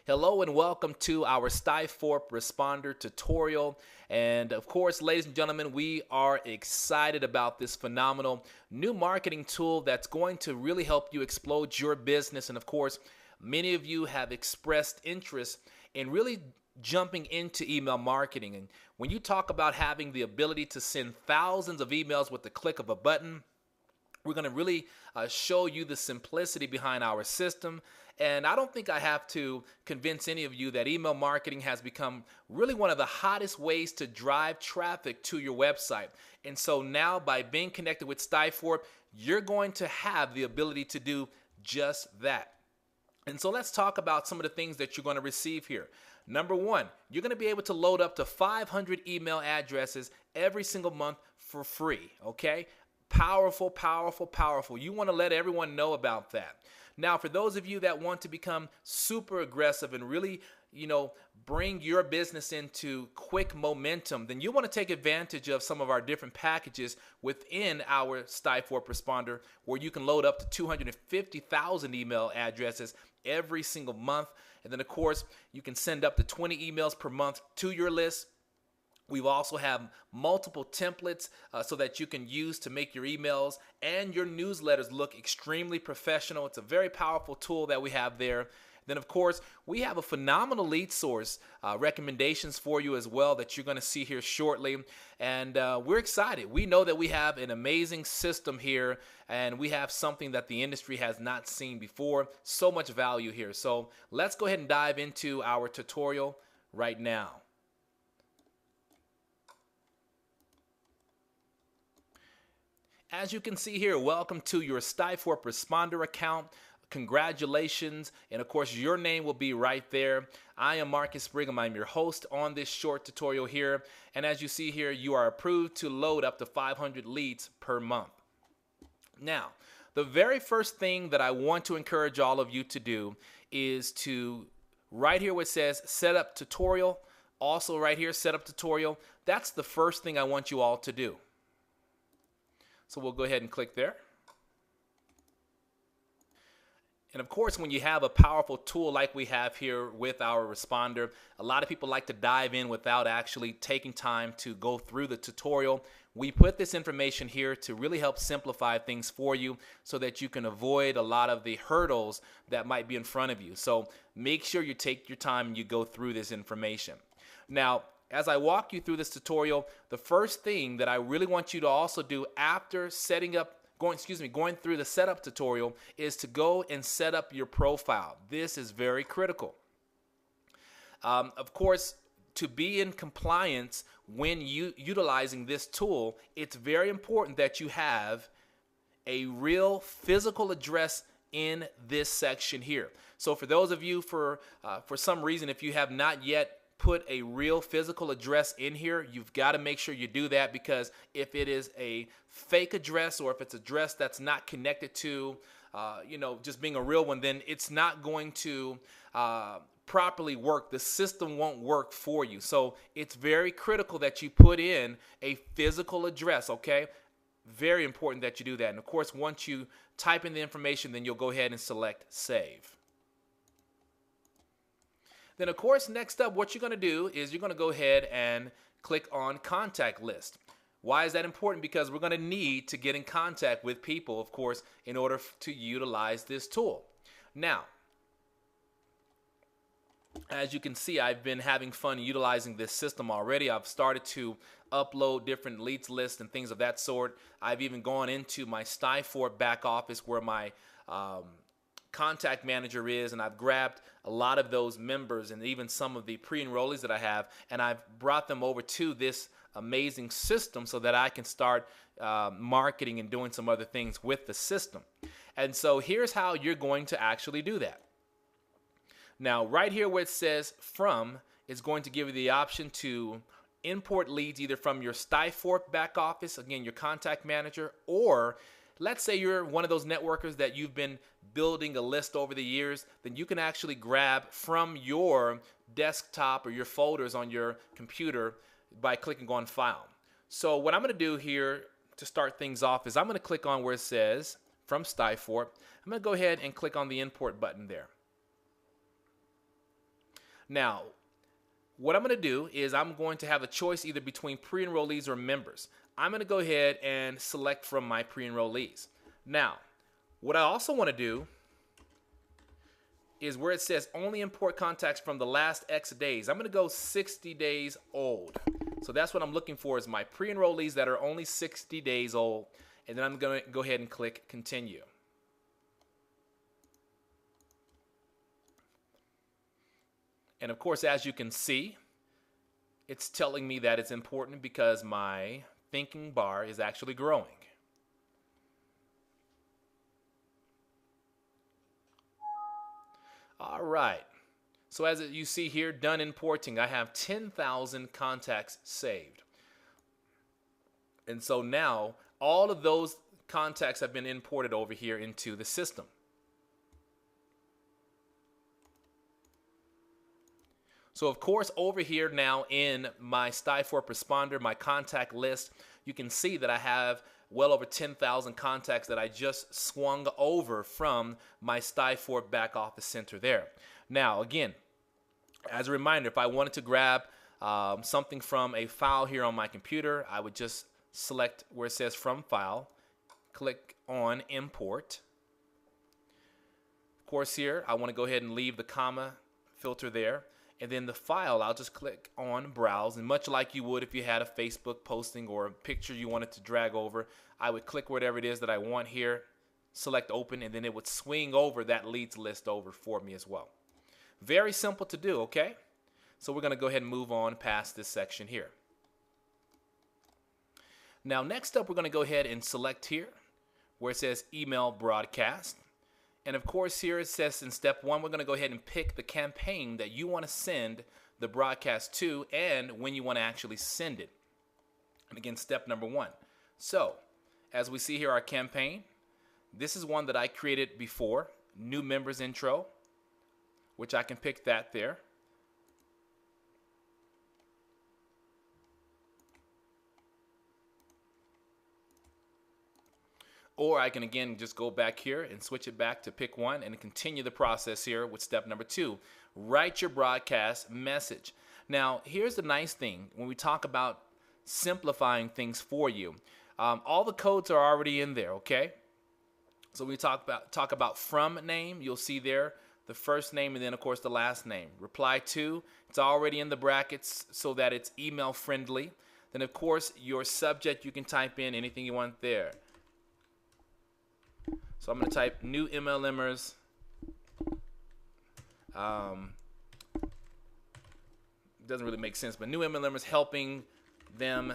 Hello and welcome to our StiforpResponder tutorial. And of course, ladies and gentlemen, we are excited about this phenomenal new marketing tool that's going to really help you explode your business. And of course, many of you have expressed interest in really jumping into email marketing. And when you talk about having the ability to send thousands of emails with the click of a button, we're going to really show you the simplicity behind our system. And I don't think I have to convince any of you that email marketing has become really one of the hottest ways to drive traffic to your website. And so now by being connected with Stiforp, you're going to have the ability to do just that. And so let's talk about some of the things that you're going to receive here. Number one, you're going to be able to load up to 500 email addresses every single month for free, okay? Powerful, powerful, powerful. You want to let everyone know about that. Now, for those of you that want to become super aggressive and really, bring your business into quick momentum, then you want to take advantage of some of our different packages within our StiforpResponder, where you can load up to 250,000 email addresses every single month. And then, of course, you can send up to 20 emails per month to your list. We also have multiple templates so that you can use to make your emails and your newsletters look extremely professional. It's a very powerful tool that we have there. Then, of course, we have a phenomenal lead source recommendations for you as well that you're going to see here shortly. And we're excited. We know that we have an amazing system here, and we have something that the industry has not seen before. So much value here. So let's go ahead and dive into our tutorial right now. As you can see here, welcome to your StiforpResponder account. Congratulations. And of course, your name will be right there. I am Marcus Brigham. I'm your host on this short tutorial here. And as you see here, you are approved to load up to 500 leads per month. Now, the very first thing that I want to encourage all of you to do is to, right here where it says set up tutorial, also right here, set up tutorial. That's the first thing I want you all to do. So we'll go ahead and click there. And of course, when you have a powerful tool like we have here with our responder, a lot of people like to dive in without actually taking time to go through the tutorial. We put this information here to really help simplify things for you so that you can avoid a lot of the hurdles that might be in front of you. So make sure you take your time and you go through this information. Now, as I walk you through this tutorial, the first thing that I really want you to also do after going through the setup tutorial is to go and set up your profile. This is very critical. Of course, to be in compliance when utilizing this tool, it's very important that you have a real physical address in this section here. So for those of you, for some reason, if you have not yet put a real physical address in here, you've got to make sure you do that, because if it is a fake address or if it's an address that's not connected to just being a real one, then it's not going to properly work. The system won't work for you. So it's very critical that you put in a physical address, okay? Very important that you do that. And of course, once you type in the information, then you'll go ahead and select save. Then, of course, next up, what you're going to do is you're going to go ahead and click on Contact List. Why is that important? Because we're going to need to get in contact with people, of course, in order to utilize this tool. Now, as you can see, I've been having fun utilizing this system already. I've started to upload different leads lists and things of that sort. I've even gone into my Stiforp back office where my contact manager is, and I've grabbed a lot of those members and even some of the pre-enrollees that I have, and I've brought them over to this amazing system so that I can start marketing and doing some other things with the system. And so here's how you're going to actually do that. Now, right here where it says from, is going to give you the option to import leads either from your Stiforp back office, again, your contact manager, or let's say you're one of those networkers that you've been building a list over the years, then you can actually grab from your desktop or your folders on your computer by clicking on File. So what I'm going to do here to start things off is I'm going to click on where it says from Stiforp. I'm going to go ahead and click on the import button there. Now, what I'm going to do is I'm going to have a choice either between pre-enrollees or members. I'm going to go ahead and select from my pre-enrollees. Now, what I also want to do is where it says only import contacts from the last X days. I'm going to go 60 days old. So that's what I'm looking for, is my pre-enrollees that are only 60 days old. And then I'm going to go ahead and click continue. And of course, as you can see, it's telling me that it's important because my thinking bar is actually growing. All right. So as you see here, done importing, I have 10,000 contacts saved. And so now all of those contacts have been imported over here into the system. So of course, over here now in my StiforpResponder, my contact list, you can see that I have well over 10,000 contacts that I just swung over from my Stiforp back office center there. Now, again, as a reminder, if I wanted to grab something from a file here on my computer, I would just select where it says From File, click on Import. Of course, here, I want to go ahead and leave the comma filter there. And then the file, I'll just click on Browse. And much like you would if you had a Facebook posting or a picture you wanted to drag over, I would click whatever it is that I want here, select Open, and then it would swing over that leads list over for me as well. Very simple to do, okay? So we're going to go ahead and move on past this section here. Now, next up, we're going to go ahead and select here where it says Email Broadcast. And of course, here it says in step 1, we're going to go ahead and pick the campaign that you want to send the broadcast to and when you want to actually send it. And again, step number 1. So, as we see here, our campaign, this is one that I created before, new members intro, which I can pick that there. Or I can, again, just go back here and switch it back to pick one and continue the process here with step number 2. Write your broadcast message. Now, here's the nice thing. When we talk about simplifying things for you, all the codes are already in there, okay? So we talk about from name, you'll see there the first name and then, of course, the last name. Reply to, it's already in the brackets so that it's email friendly. Then, of course, your subject, you can type in anything you want there. So I'm going to type new MLMers. Doesn't really make sense, but new MLMers helping them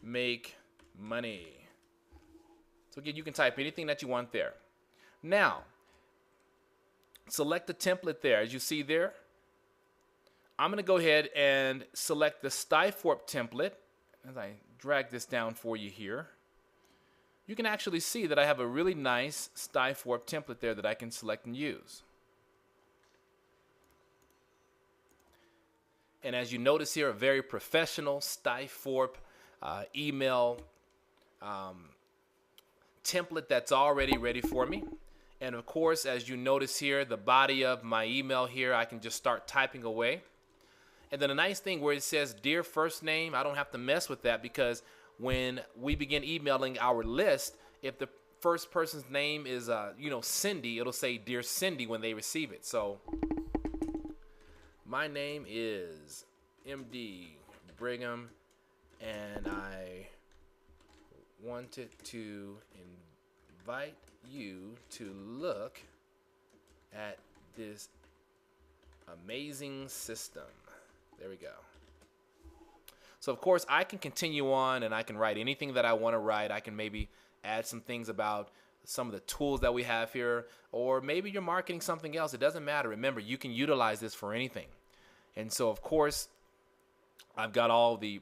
make money. So again, you can type anything that you want there. Now, select the template there. As you see there, I'm going to go ahead and select the Stiforp template. As I drag this down for you here, you can actually see that I have a really nice Stiforp template there that I can select and use. And as you notice here, a very professional Stiforp email template that's already ready for me. And of course, as you notice here, the body of my email here, I can just start typing away. And then a nice thing where it says dear first name, I don't have to mess with that because when we begin emailing our list, if the first person's name is, Cindy, it'll say Dear Cindy when they receive it. So my name is MD Brigham, and I wanted to invite you to look at this amazing system. There we go. So of course I can continue on and I can write anything that I want to write. I can maybe add some things about some of the tools that we have here, or maybe you're marketing something else. It doesn't matter. Remember, you can utilize this for anything. And so of course I've got all the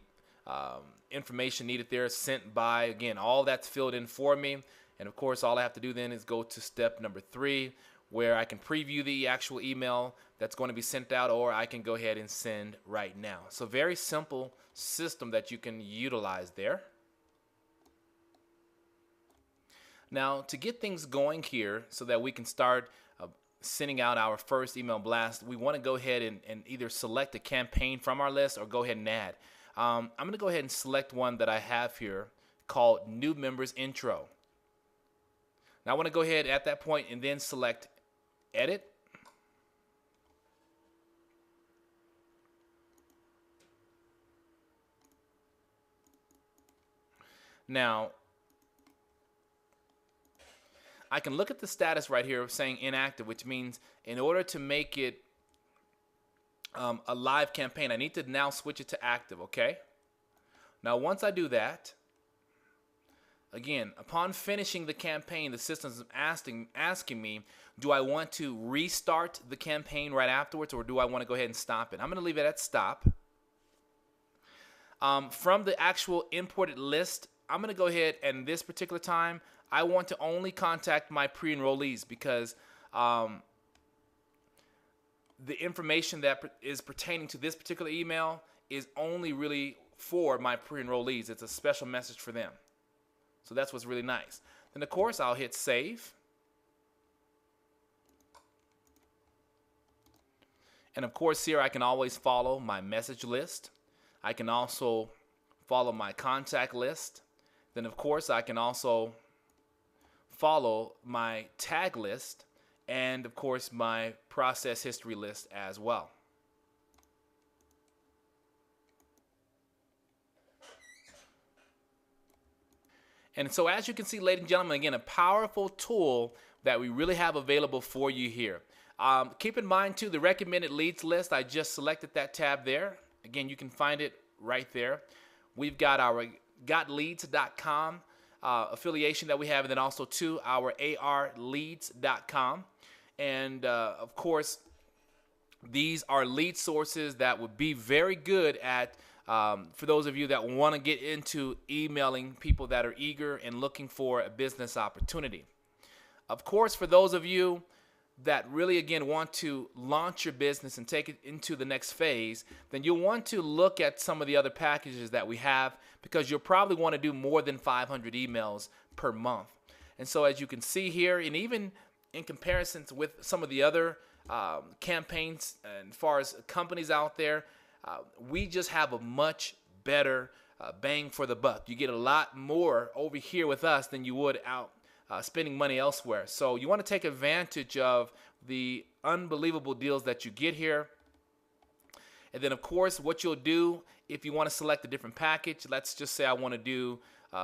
information needed there sent by, again, all that's filled in for me. And of course all I have to do then is go to step number 3, where I can preview the actual email that's going to be sent out, or I can go ahead and send right now. So very simple system that you can utilize there. Now, to get things going here so that we can start sending out our first email blast, we want to go ahead and either select a campaign from our list or go ahead and add. I'm going to go ahead and select one that I have here called New Members Intro. Now I want to go ahead at that point and then select Edit. Now, I can look at the status right here saying inactive, which means in order to make it a live campaign, I need to now switch it to active, okay? Now, once I do that, again, upon finishing the campaign, the system's asking me, do I want to restart the campaign right afterwards, or do I want to go ahead and stop it? I'm going to leave it at stop. From the actual imported list, I'm going to go ahead, and this particular time, I want to only contact my pre-enrollees because the information that is pertaining to this particular email is only really for my pre-enrollees. It's a special message for them. So that's what's really nice. Then, of course, I'll hit save. And, of course, here I can always follow my message list. I can also follow my contact list. Then, of course, I can also follow my tag list and, of course, my process history list as well. And so as you can see, ladies and gentlemen, again, a powerful tool that we really have available for you here. Keep in mind, too, the recommended leads list. I just selected that tab there. Again, you can find it right there. We've got our gotleads.com affiliation that we have, and then also, too, our arleads.com. And, of course, these are lead sources that would be very good at for those of you that want to get into emailing people that are eager and looking for a business opportunity. Of course, for those of you that really, again, want to launch your business and take it into the next phase, then you'll want to look at some of the other packages that we have, because you'll probably want to do more than 500 emails per month. And so as you can see here, and even in comparisons with some of the other campaigns and as far as companies out there, we just have a much better bang for the buck. You get a lot more over here with us than you would out spending money elsewhere. So you want to take advantage of the unbelievable deals that you get here. And then, of course, what you'll do if you want to select a different package, let's just say I want to do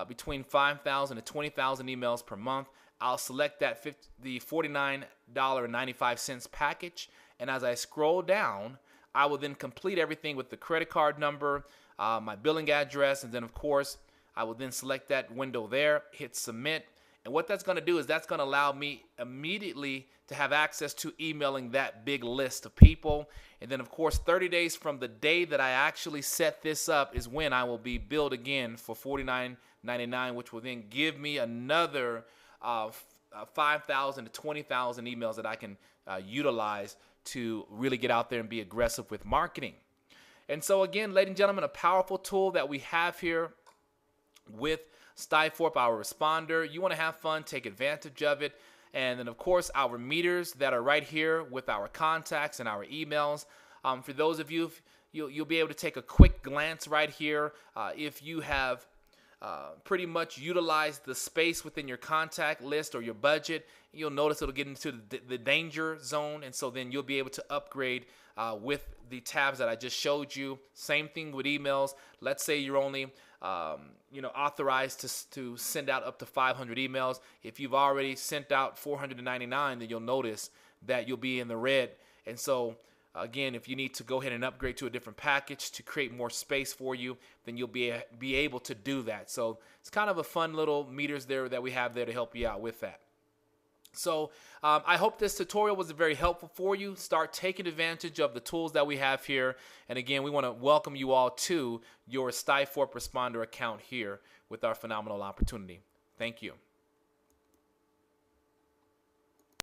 between 5,000 to 20,000 emails per month. I'll select that the $49.95 package. And as I scroll down, I will then complete everything with the credit card number, my billing address, and then, of course, I will then select that window there, hit submit. And what that's going to do is that's going to allow me immediately to have access to emailing that big list of people. And then, of course, 30 days from the day that I actually set this up is when I will be billed again for $49.99, which will then give me another 5,000 to 20,000 emails that I can utilize to really get out there and be aggressive with marketing. And so, again, ladies and gentlemen, a powerful tool that we have here with Stiforp, our responder. You want to have fun, take advantage of it. And then, of course, our meters that are right here with our contacts and our emails. For those of you, you'll be able to take a quick glance right here. If you have pretty much utilized the space within your contact list or your budget, you'll notice it'll get into the danger zone. And so then you'll be able to upgrade with the tabs that I just showed you. Same thing with emails. Let's say you're only authorized to send out up to 500 emails. If you've already sent out 499, then you'll notice that you'll be in the red. And so, again, if you need to go ahead and upgrade to a different package to create more space for you, then you'll be able to do that. So it's kind of a fun little meters there that we have there to help you out with that. So I hope this tutorial was very helpful for you. Start taking advantage of the tools that we have here. And again, we want to welcome you all to your StiforpResponder account here with our phenomenal opportunity. Thank you.